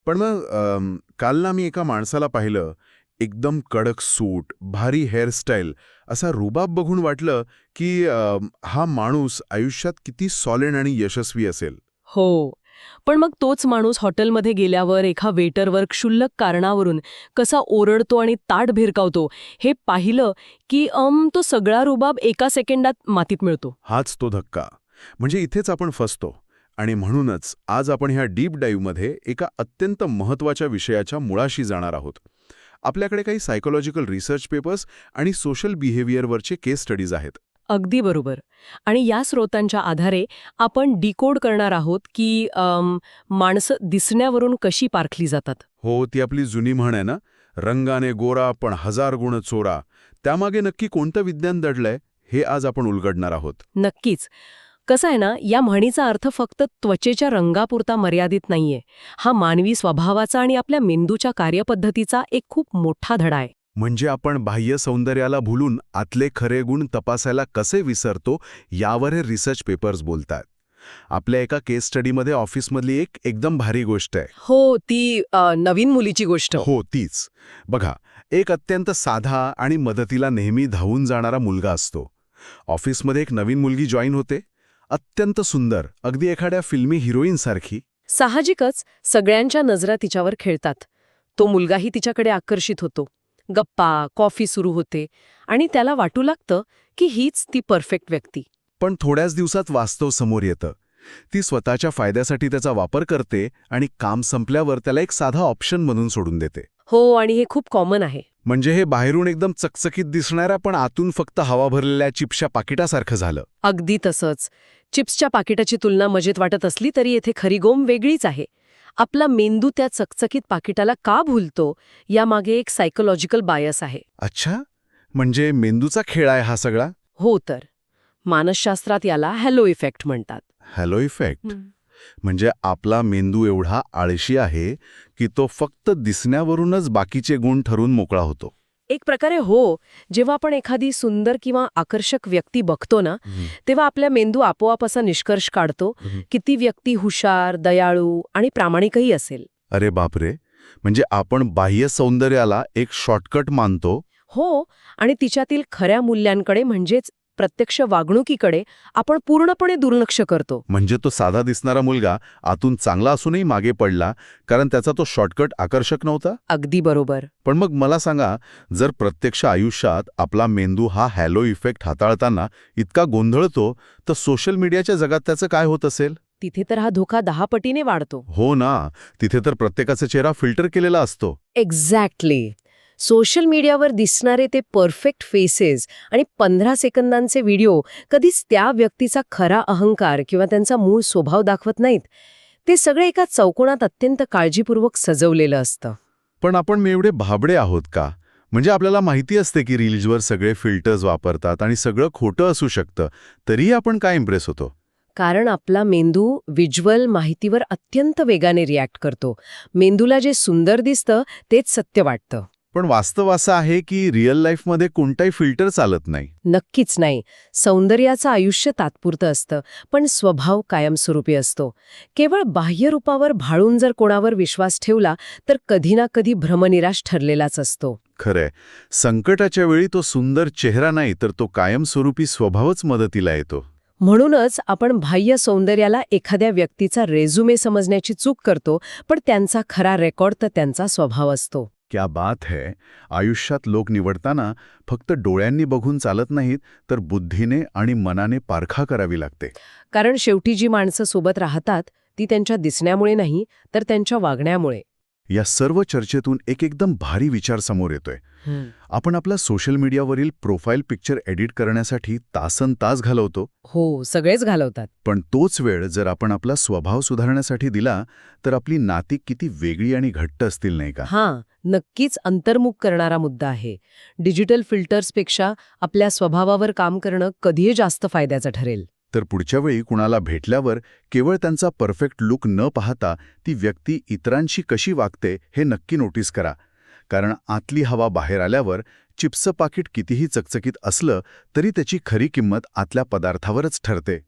पण मग काल ना मी एका माणसाला पाहिलं, एकदम कडक सूट, भारी हेअरस्टाईल, असा रुबाब बघून वाटलं, की हा माणूस आयुष्यात किती सॉलिड आणि यशस्वी असेल. हो. पण मग तोच माणूस हॉटेलमध्ये गेल्यावर एका वेटरवर क्षुल्लक कारणावरून कसा ओरडतो आणि ताट भिरकावतो, हे पाहिलं की तो सगळा रुबाब एका सेकंदात मातीत मिळतो. हाच तो धक्का. म्हणजे इथेच आपण फसतो. आणि म्हणूनच आज आपण ह्या डीप डाईव्हमध्ये एका अत्यंत महत्त्वाच्या विषयाच्या मुळाशी जाणार आहोत. आपल्याकडे काही सायकोलॉजिकल रिसर्च पेपर्स आणि सोशल बिहेवियरवरचे केस स्टडीज आहेत. अगदी बरोबर. आणि या स्रोतांच्या आधारे आपण डिकोड करणार आहोत की माणसं दिसण्यावरून कशी पारखली जातात. हो, ती आपली जुनी म्हण आहे ना, रंगाने गोरा पण हजार गुण चोरा. त्यामागे नक्की कोणतं विज्ञान दडलंय, हे आज आपण उलगडणार आहोत. नक्कीच. कसं आहे ना, या म्हणीचा अर्थ फक्त त्वचेच्या रंगापुरता मर्यादित नाहीये. हा मानवी स्वभावाचा आणि आपल्या मेंदूच्या कार्यपद्धतीचा एक खूप मोठा धडा आहे. म्हणजे आपण बाह्य सौंदर्याला भुलून आतले खरे गुण तपासायला कसे विसरतो, यावर हे रिसर्च पेपर्स बोलतात. आपल्या एका केस स्टडीमध्ये ऑफिसमधली एक एकदम भारी गोष्ट आहे. हो, ती नवीन मुलीची गोष्ट. हो, तीच. बघा, एक अत्यंत साधा आणि मदतीला नेहमी धावून जाणारा मुलगा असतो. ऑफिसमध्ये एक नवीन मुलगी जॉईन होते. अत्यंत सुंदर, अगदी एखाद्या फिल्मी हिरोईनसारखी. साहजिकच सगळ्यांच्या नजरा तिच्यावर खेळतात. तो मुलगाही तिच्याकडे आकर्षित होतो. गप्पा, कॉफी सुरू होते आणि त्याला वाटू लागतं की हीच ती परफेक्ट व्यक्ती. पण थोड्याच दिवसात वास्तव समोर येतं. ती स्वतःच्या फायद्यासाठी त्याचा वापर करते आणि काम संपल्यावर त्याला एक साधा ऑप्शन म्हणून सोडून देते. हो, आणि हे खूप कॉमन आहे. म्हणजे हे बाहेरून एकदम चकचकीत दिसणाऱ्या पण आतून फक्त हवा भरलेल्या चिप्सच्या पाकिटासारखं झालं. अगदी तसंच. चिप्सच्या पाकिटाची तुलना मजेत वाटत असली तरी येथे खरी गोम वेगळीच आहे. आपला मेंदू त्या चकचकीत पाकिटाला का भुलतो, यामागे एक सायकोलॉजिकल बायस आहे. अच्छा, म्हणजे मेंदूचा खेळ आहे हा सगळा? हो तर. मानसशास्त्रात याला हॅलो इफेक्ट म्हणतात. Hello effect. म्हणजे आपला मेंदू एवढा आळशी आहे की तो फक्त दिसण्यावरूनच बाकीचे गुण ठरवून मोकळा होतो. एक प्रकारे हो. जेव्हा आपण एखादी सुंदर किंवा आकर्षक व्यक्ती बघतो ना, तेव्हा आपल्या मेंदू आपोआप असा निष्कर्ष काढतो की ती व्यक्ती हुशार, दयाळू आणि प्रामाणिकही असेल. अरे बापरे, म्हणजे आपण बाह्य सौंदर्याला एक शॉर्टकट मानतो. हो, आणि तिच्यातील खऱ्या मूल्यांकडे म्हणजेच प्रत्यक्ष वागणुकीकडे आपण पूर्णपणे दुर्लक्ष करतो. म्हणजे तो साधा दिसणारा मुलगा आतून चांगला असूनही मागे पडला कारण त्याचा तो शॉर्टकट आकर्षक नव्हता. अगदी बरोबर. पण मग मला सांगा, जर प्रत्यक्ष आयुष्यात आपला मेंदू हा हॅलो इफेक्ट हाताळताना इतका गोंधळतो, तर सोशल मीडियाच्या जगात त्याचं काय होत असेल? तिथे तर हा धोका 10 पटीने वाढतो. हो ना, तिथे तर प्रत्येकाचा चेहरा फिल्टर केलेला असतो. एक्झॅक्टली. सोशल मीडियावर दिसणारे ते परफेक्ट फेसेस आणि 15 सेकंदांचे व्हिडिओ कधीच त्या व्यक्तीचा खरा अहंकार किंवा त्यांचा मूळ स्वभाव दाखवत नाहीत. ते सगळे एका चौकोनात अत्यंत काळजीपूर्वक सजवलेलं असतं. पण आपण एवढे भाबडे आहोत का? म्हणजे आपल्याला माहिती असते की रील्सवर सगळे फिल्टर्स वापरतात आणि सगळं खोटं असू शकतं, तरीही आपण काय इम्प्रेस होतो? कारण आपला मेंदू व्हिज्युअल माहितीवर अत्यंत वेगाने रिॲक्ट करतो. मेंदूला जे सुंदर दिसतं तेच सत्य वाटतं. पण वास्तव असं आहे की रिअल लाईफमध्ये कोणताही फिल्टर चालत नाही. नक्कीच नाही. सौंदर्याचं आयुष्य तात्पुरतं असतं, पण स्वभाव कायमस्वरूपी असतो. केवळ बाह्य रूपावर भाळून जर कोणावर विश्वास ठेवला तर कधी ना कधी भ्रमनिराश ठरलेलाच असतो. खरंय, संकटाच्या वेळी तो सुंदर चेहरा नाही तर तो कायमस्वरूपी स्वभावच मदतीला येतो. म्हणूनच आपण बाह्य सौंदर्याला एखाद्या व्यक्तीचा रेझ्युमे समजण्याची चूक करतो, पण त्यांचा खरा रेकॉर्ड तर त्यांचा स्वभाव असतो. क्या बात है. आयुष्यात लोक निवडताना फक्त डोळ्यांनी बघून चालत नाहीत, तर बुद्धीने आणि मनाने पारखा करावी लागते. कारण शेवटी जी माणसं सोबत राहतात ती त्यांच्या दिसण्यामुळे नाही, तर त्यांच्या वागण्यामुळे. या सर्व चर्चेतून एक एकदम भारी विचार समोर येतोय. आपण आपला सोशल मीडियावरील प्रोफाईल पिक्चर एडिट करण्यासाठी तासनतास घालवतो. हो, सगळेच घालवतात. पण तोच वेळ जर आपण आपला स्वभाव सुधारण्यासाठी दिला, तर आपली नाती किती वेगळी आणि घट्ट असतील, नाही का? हां, नक्कीच अंतर्मुख करणारा मुद्दा आहे. डिजिटल फिल्टर्सपेक्षा आपल्या स्वभावावर काम करणं कधीही जास्त फायद्याचं ठरेल. तर पुढच्या वेळी कुणाला भेटल्यावर केवळ त्यांचा परफेक्ट लुक न पाहता ती व्यक्ती इतरांशी कशी वागते हे नक्की नोटीस करा. कारण आतली हवा बाहेर आल्यावर चिप्सचं पाकिट कितीही चकचकीत असलं तरी त्याची खरी किंमत आतल्या पदार्थावरच ठरते.